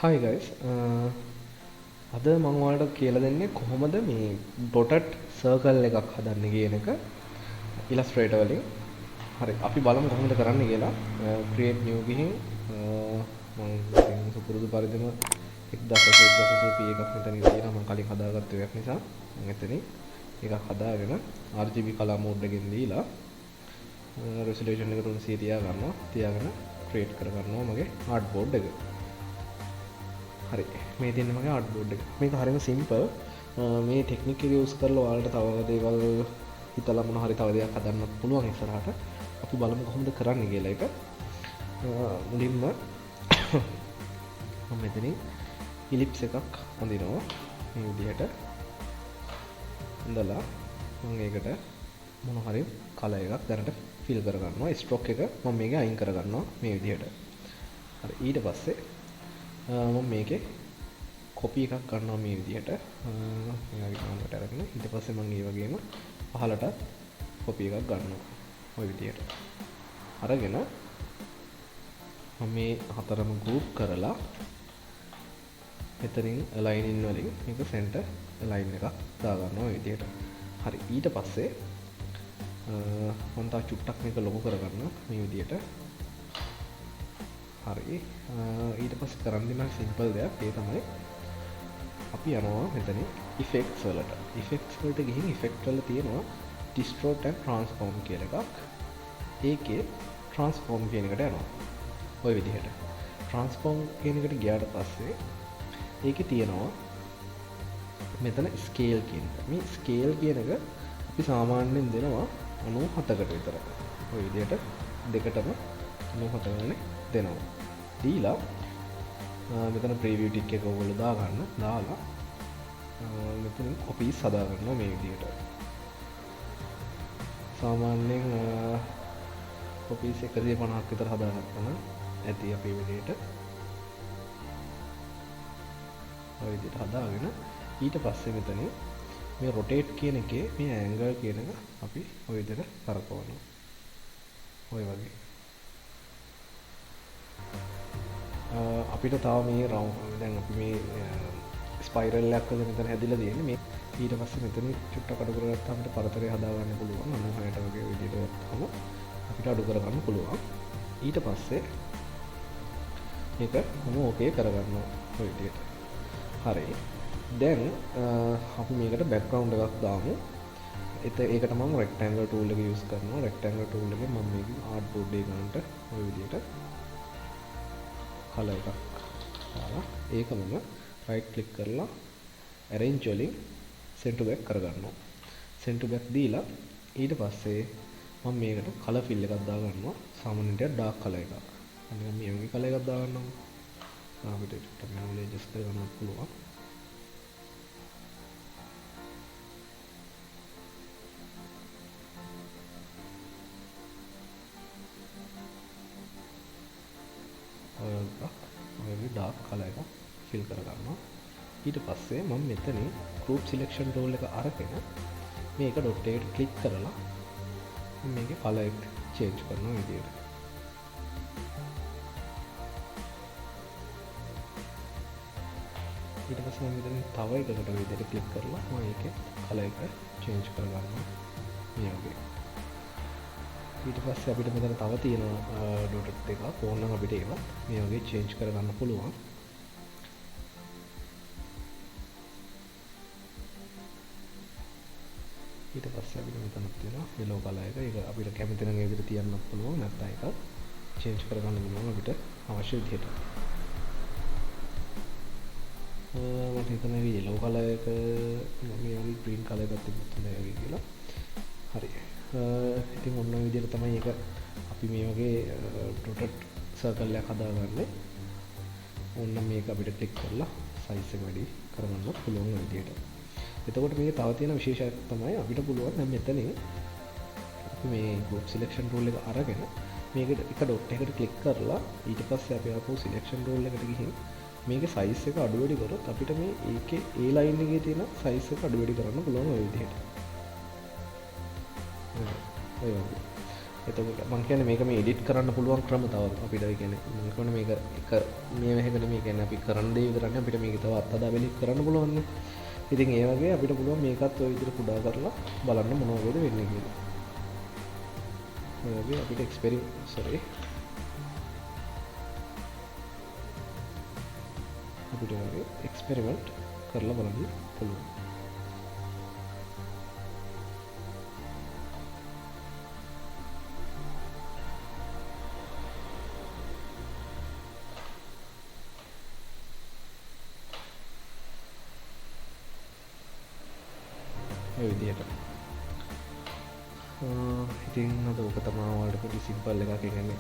Hi guys. අද මම ඔයාලට කියලා දෙන්නේ කොහොමද මේ dotted circle එකක් හදන්නේ කියන එක Illustrator වලින්. හරි අපි බලමු කොහොමද කරන්නේ කියලා. create new ගිහින් මම ඉතින් සුපුරුදු පරිදිම 1080p එකක් මෙතන තියෙනවා මම කලින් හදාගත්ත එකක් නිසා මම එතනින් එකක් හදාගෙන RGB color mode එකෙන් දීලා resolution එක 300 තියාගෙන create කරගන්නවා මගේ artboard එක. හරි මේ දෙන්නේ මගේ ආර්ට්බෝඩ් එක. මේක හරියම සිම්පල්. මේ ටෙක්නික් එක යූස් කරලා ඔයාලට තව දේවල් හිතලා මොන හරි තව දෙයක් හදන්නත් පුළුවන් ඉස්සරහට. අපි බලමු කොහොමද කරන්නේ කියලා එක. මුලින්ම මම මෙතනින් ඉලිප්ස් එකක් අඳිනවා මේ විදිහට. ඉඳලා මම ඒකට මොන හරි කලර් එකක් දැනට ෆිල් කරගන්නවා. ස්ට්‍රෝක් එක මම මේකේ අයින් කරගන්නවා මේ විදිහට. හරි ඊට පස්සේ මම මේකේ කොපි එකක් ගන්නවා මේ විදිහට මෙයාගේ කාමරයට අරගෙන ඊට පස්සේ මම ඒ වගේම පහලට කොපි එකක් ගන්නවා ওই විදිහට අරගෙන මම මේ හතරම ගෲප් කරලා මෙතනින් අලයින් වලින් මේක සෙන්ටර් අලයින් එකක් දා ගන්නවා ওই විදිහට හරි ඊට පස්සේ මම තා චුට්ටක් මේක ලොකු කරගන්නවා මේ විදිහට හරි ඊට පස්සේ කරන්න දෙන සිම්පල් දෙයක් ඒ තමයි අපි යනවා මෙතන effects වලට effects වලට ගිහින් effect වල තියෙනවා distort and transform කියලා එකක් ඒකේ transform කියන එකට යනවා ওই විදිහට transform කියන එකට ගියාට පස්සේ ඒකේ තියෙනවා මෙතන scale කියන එක මේ scale කියන එක අපි සාමාන්‍යයෙන් දෙනවා 97කට විතර ওই විදිහට දෙකටම 97 ගානේ දෙනවා දීලා මෙතන preview tick එක ඔයගොල්ලෝ දාලා මෙතන copies හදා ගන්නවා මේ විදිහට සාමාන්‍යයෙන් copies 150ක් විතර හදාගන්න ඇති අපේ විදිහට ඔය විදිහට හදාගෙන ඊට පස්සේ මෙතන මේ rotate කියන එකේ මේ angle කියන එක අපි ඔය විදිහට කරකවනවා ඔය වගේ අපිට තව මේ රවුන්ඩ් දැන් අපි මේ ස්පයිරල් එකක් වගේ මෙතන හැදිලා තියෙන්නේ මේ ඊට පස්සේ මෙතන චුට්ටක් අඩු කරගත්තාම අපිට පරතරය හදා ගන්න පුළුවන් 96ට වගේ විදිහට ගත්තාම අපිට අඩු කරගන්න පුළුවන් ඊට පස්සේ මේක මම ඕකේ කරගන්නවා ඔය විදිහට හරි දැන් අපි මේකට බෑග්ග්‍රවුන්ඩ් එකක් දාමු ඒකට මම රෙක්ටැන්ගල් ටූල් එක යූස් කරනවා රෙක්ටැන්ගල් ටූල් එකෙන් මම මේක ආර්ට්බෝඩ් එක ගන්නට ඔය විදිහට කලර් එකක් දාලා ඒක මම රයිට් ක්ලික් කරලා arrange වලින් send to back කරගන්නවා send to back දීලා ඊට පස්සේ මම මේකට color fill එකක් දා ගන්නවා සාමාන්‍යයෙන් dark color එකක් අන්න මේ වගේ color එකක් දා ගන්නවා අපිට චුට්ටක් manually adjust කරගන්න පුළුවන් ඔයගේ ඩාර්ක් කලර් එක ෆිල් කරගන්නවා ඊට පස්සේ මම මෙතන group selection tool එක අරගෙන මේක dot එකට ක්ලික් කරලා මේකේ color එක change කරනවා විදියට ඊට පස්සේ මම මෙතන තව එකකට විදියට ක්ලික් කරලා මම ඒකේ color එක change කරගන්නවා මේ වගේ ඊට පස්සේ අපිට මෙතන තව තියෙනවා ඩොට් එකක් ඕනනම් අපිට ඒවත් මේ වගේ චේන්ජ් කරගන්න පුළුවන් ඊට පස්සේ අපිට මෙතන තියෙනවා yellow color එක ඒක අපිට කැමති නම් ඒ විදිහට තියන්නත් පුළුවන් නැත්නම් ඒක චේන්ජ් කරගන්න පුළුවන් අපිට අවශ්‍ය විදිහට මට හිතෙනවා මේ yellow color එක මේ වගේ green color එකක් තිබුණොත් හොඳයි වගේ කියලා හරි ඉතින් ඔන්න ඔය විදිහට තමයි ඒක අපි මේ වගේ dotted circle එකක් හදාගන්නේ. ඕන්න මේක අපිට ක්ලික් කරලා size එක වැඩි කරගන්න පුළුවන් ඔය විදිහට. එතකොට මේකේ තව තියෙන විශේෂයක් තමයි අපිට පුළුවන් දැන් මෙතනින් අපි මේ group selection tool එක අරගෙන මේකට එක dot එකකට ක්ලික් කරලා ඊට පස්සේ අපි ආපහු selection tool එකට ගිහින් මේකේ size එක අඩු වැඩි කරොත් අපිට මේ ඒකේ A line එකේ තියෙන size එක අඩු වැඩි කරන්න පුළුවන් ඔය විදිහට. එතකොට මම කියන්නේ මේක මේ එඩිට් කරන්න පුළුවන් ක්‍රම තව අපිට. ඒ කියන්නේ මම කියන්නේ මේක එක මේ වෙහෙකනේ මේ කියන්නේ අපි කරන්න දේ විතරක් නෙවෙයි අපිට මේක තව අත්හදා බැලීම් කරන්න පුළුවන් නේ. ඉතින් ඒ වගේ අපිට පුළුවන් මේකත් ඔය විදිහට කුඩා කරලා බලන්න මොනවද වෙන්නේ කියලා. ඔය වගේ අපිට අපිට වගේ එක්ස්පෙරිමන්ට් කරලා බලන්න පුළුවන්. ඒ විදිහට. ඉතින් අද ඔක තමයි ඔයාලට පොඩි සිම්පල් එකක්. ඒ කියන්නේ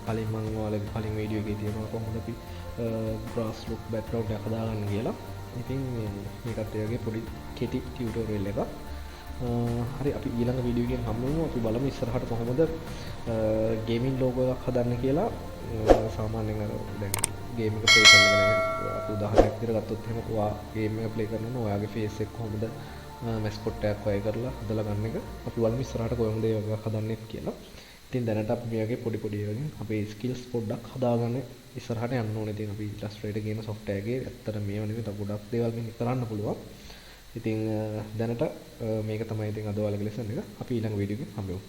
කලින් මම ඔයාලගේ කලින් වීඩියෝ එකේ තියෙනවා කොහොමද අපි grass look background එක හදාගන්න කියලා. ඉතින් මේකත් ඒ වගේ පොඩි කෙටි ටියුටෝරියල් එකක්. හරි අපි ඊළඟ වීඩියෝ එකෙන් හම්බෙමු. අපි බලමු ඉස්සරහට කොහොමද ගේමින් ලෝගෝ එකක් හදන්න කියලා. සාමාන්‍යයෙන් අර දැන් ගේම් එක ප්ලේ කරන එක අපි උදාහරණයක් විදිහට ගත්තොත් එහෙම ඔයා ගේම් එක ප්ලේ කරනවා ඔයාගේ ෆේස් එක කොහොමද මැස්කොට් එකක් වගේ කරලා හදලා ගන්න එක අපි බලමු ඉස්සරහට කොහොමද ඒ වගේ හදන්නේ කියලා. ඉතින් දැනට අපි මේ වගේ පොඩි ඒවාගෙන් අපේ ස්කිල්ස් පොඩ්ඩක් හදාගන්න ඉස්සරහට යන්න ඕනේ. ඉතින් අපි Illustrator කියන software එකේ ඇත්තට මේව නෙමෙයි තව ගොඩක් දේවල් මෙහි කරන්න පුළුවන්. ඉතින් දැනට මේක තමයි ඉතින් අද ඔයාලගේ lesson එක. අපි ඊළඟ වීඩියෝ එකෙන් හම්බෙමු.